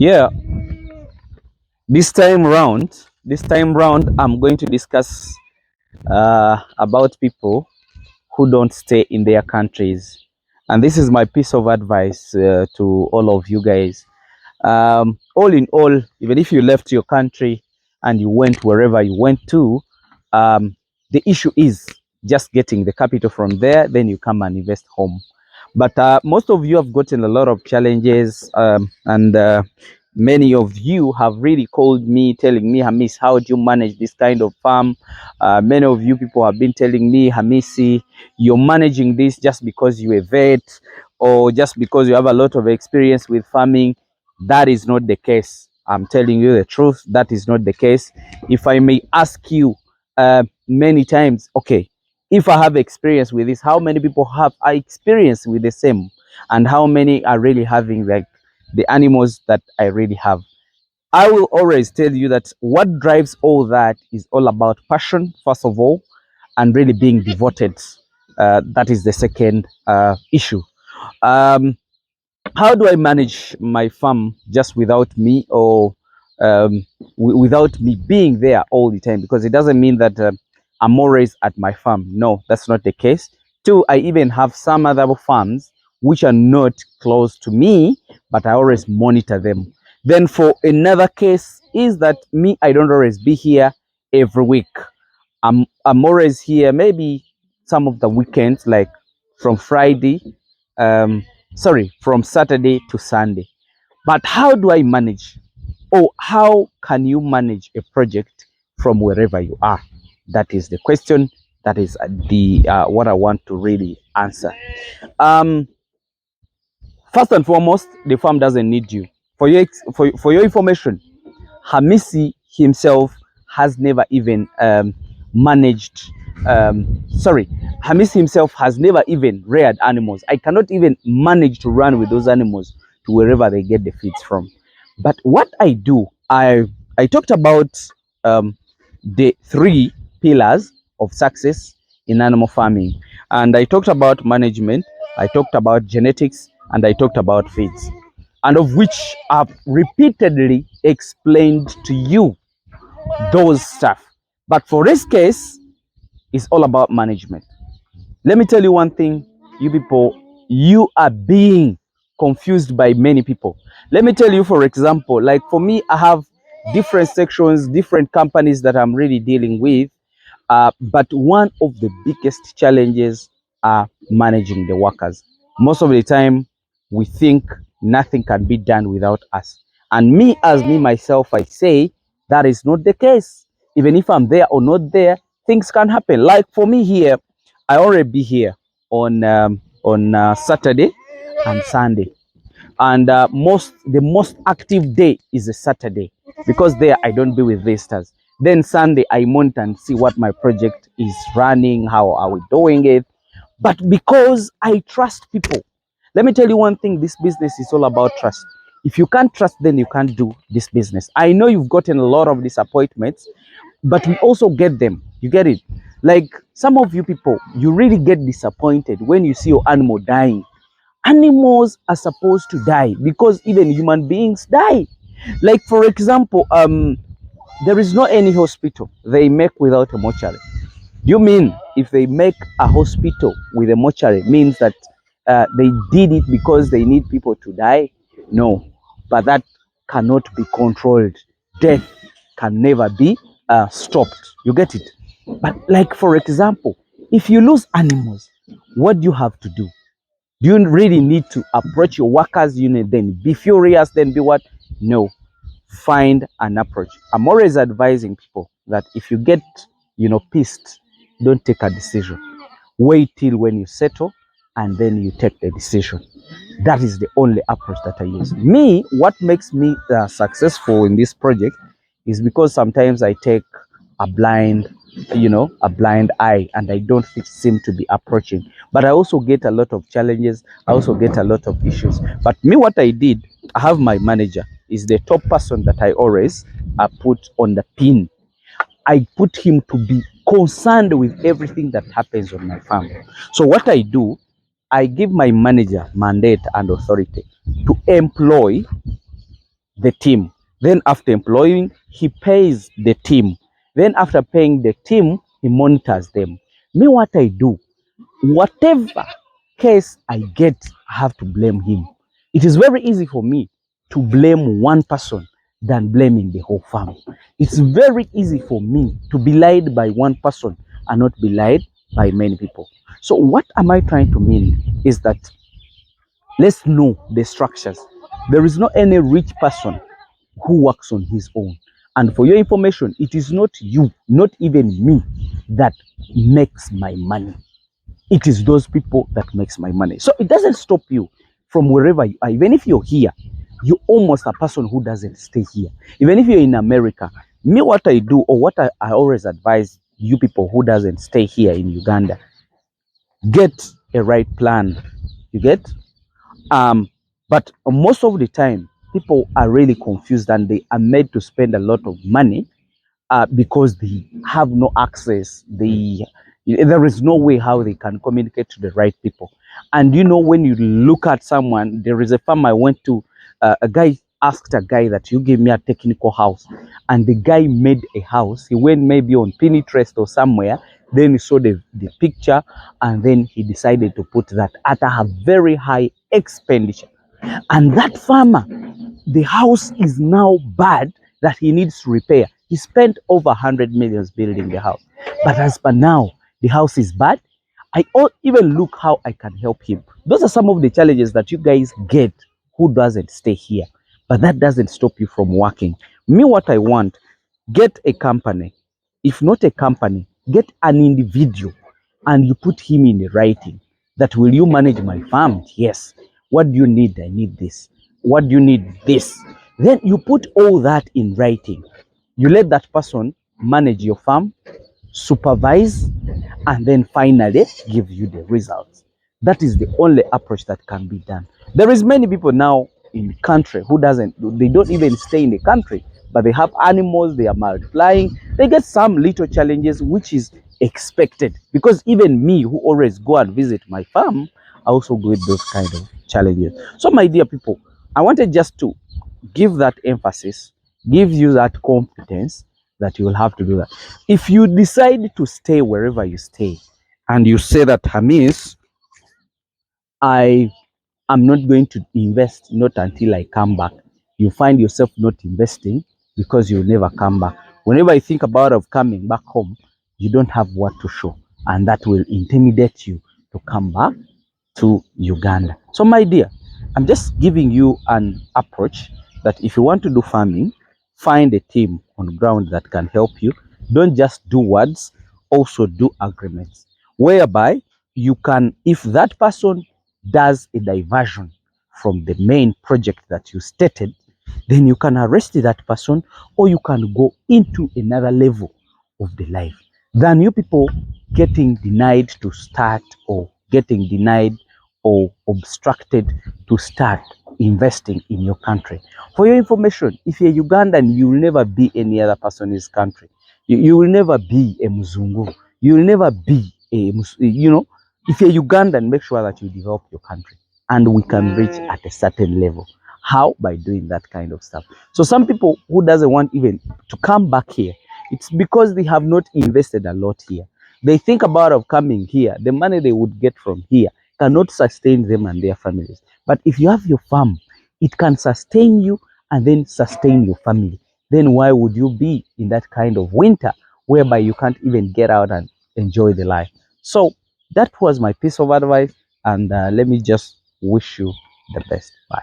Yeah, this time round, I'm going to discuss about people who don't stay in their countries, and this is my piece of advice to all of you guys. All in all, even if you left your country and you went wherever you went to, the issue is just getting the capital from there, then you come and invest home. But most of you have gotten a lot of challenges, and many of you have really called me telling me, Hamis, how do you manage this kind of farm? Many of you people have been telling me, Hamisi, you're managing this just because you're a vet or just because you have a lot of experience with farming. That is not the case. I'm telling you the truth. That is not the case. If I may ask you many times, okay, if I have experience with this, how many people have I experienced with the same, and how many are really having like the animals that I really have? I will always tell you that what drives all that is all about passion, first of all, and really being devoted. That is the second issue. Um, how do I manage my farm just without me, or without me being there all the time? Because it doesn't mean that I'm always at my farm. No, that's not the case. Two, I even have some other farms which are not close to me, but I always monitor them. Then for another case is that me, I don't always be here every week. I'm always here maybe some of the weekends, like from Friday, um, from Saturday to Sunday. But how do I manage? Or how can you manage a project from wherever you are? That is the question. That is the what I want to really answer. Um, First and foremost, the farm doesn't need you. For your information, Hamisi himself has never even managed. Sorry, Hamisi himself has never even reared animals. I cannot even manage to run with those animals to wherever they get the feeds from. But what I do, I talked about the three pillars of success in animal farming, and I talked about management, I talked about genetics, and I talked about feeds, and of which I've repeatedly explained to you those stuff. But for this case, it's all about management. Let me tell you one thing, you people, you are being confused by many people. Let me tell you, for example, like for me, I have different sections, different companies that I'm really dealing with. But one of the biggest challenges are managing the workers. Most of the time, we think nothing can be done without us. And me, as me myself, I say that is not the case. Even if I'm there or not there, things can happen. Like for me here, I already be here on Saturday and Sunday, and the most active day is a Saturday, because there I don't be with visitors. Then Sunday I monitor and see what my project is running, how are we doing it. But because I trust people, let me tell you one thing, this business is all about trust. If you can't trust, then you can't do this business. I know you've gotten a lot of disappointments, but we also get them. You get it? Like some of you people, you really get disappointed when you see your animal dying. Animals are supposed to die because even human beings die. Like for example, there is no any hospital they make without a mortuary. Do you mean if they make a hospital with a mortuary means that they did it because they need people to die? No, but that cannot be controlled. Death can never be stopped. You get it? But like for example, if you lose animals, what do you have to do? Do you really need to approach your workers unit, then be furious, then be what? No. Find an approach. I'm always advising people that if you get, pissed, don't take a decision. Wait till when you settle and then you take the decision. That is the only approach that I use. Me, what makes me successful in this project is because sometimes I take a blind eye, and I don't seem to be approaching. But I also get a lot of challenges. I also get a lot of issues. But me, what I did, I have my manager, is the top person that I always put on the pin. I put him to be concerned with everything that happens on my farm. So what I do, I give my manager mandate and authority to employ the team. Then after employing, he pays the team. Then after paying the team, he monitors them. Me, what I do, whatever case I get, I have to blame him. It is very easy for me to blame one person than blaming the whole family. It's very easy for me to be lied by one person and not be lied by many people. So what am I trying to mean is that let's know the structures. There is not any rich person who works on his own. And for your information, it is not you, not even me, that makes my money. It is those people that makes my money. So it doesn't stop you from wherever you are. Even if you're here, you're almost a person who doesn't stay here. Even if you're in America, me, what I do, or what I always advise you people who doesn't stay here in Uganda, get a right plan. You get? But most of the time, people are really confused and they are made to spend a lot of money because they have no access. There is no way how they can communicate to the right people. And you know, when you look at someone, there is a farm I went to, a guy asked a guy that you give me a technical house, and the guy made a house. He went maybe on Pinterest or somewhere, then he saw the picture, and then he decided to put that at a very high expenditure. And that farmer, the house is now bad that he needs to repair. He spent over 100 millions building the house. But as per now, the house is bad. I even look how I can help him. Those are some of the challenges that you guys get who doesn't stay here. But that doesn't stop you from working. Me, what I want, get a company. If not a company, get an individual and you put him in the writing. That will you manage my farm? Yes. What do you need? I need this. What do you need? This. Then you put all that in writing. You let that person manage your farm, supervise, and then finally give you the results. That is the only approach that can be done. There is many people now in the country who they don't even stay in the country, but they have animals, they are multiplying, they get some little challenges, which is expected. Because even me, who always go and visit my farm, I also get those kind of challenges. So my dear people, I wanted just to give that emphasis, give you that confidence that you will have to do that. If you decide to stay wherever you stay and you say that, Hamis, I am not going to invest not until I come back, you find yourself not investing because you'll never come back. Whenever you think about of coming back home, you don't have what to show, and that will intimidate you to come back to Uganda. So my dear, I'm just giving you an approach that if you want to do farming, find a team on ground that can help you. Don't just do words, also do agreements, whereby you can, if that person does a diversion from the main project that you stated, then you can arrest that person, or you can go into another level of the life than you people getting denied to start, or getting denied or obstructed to start investing in your country. For your information, if you're Ugandan, you will never be any other person in this country. You will never be a Muzungu. You will never be if you're Ugandan, make sure that you develop your country, and we can reach at a certain level. How? By doing that kind of stuff. So some people who doesn't want even to come back here, it's because they have not invested a lot here. They think about of coming here, the money they would get from here cannot sustain them and their families. But if you have your farm, it can sustain you and then sustain your family. Then why would you be in that kind of winter whereby you can't even get out and enjoy the life? So that was my piece of advice, and let me just wish you the best. Bye.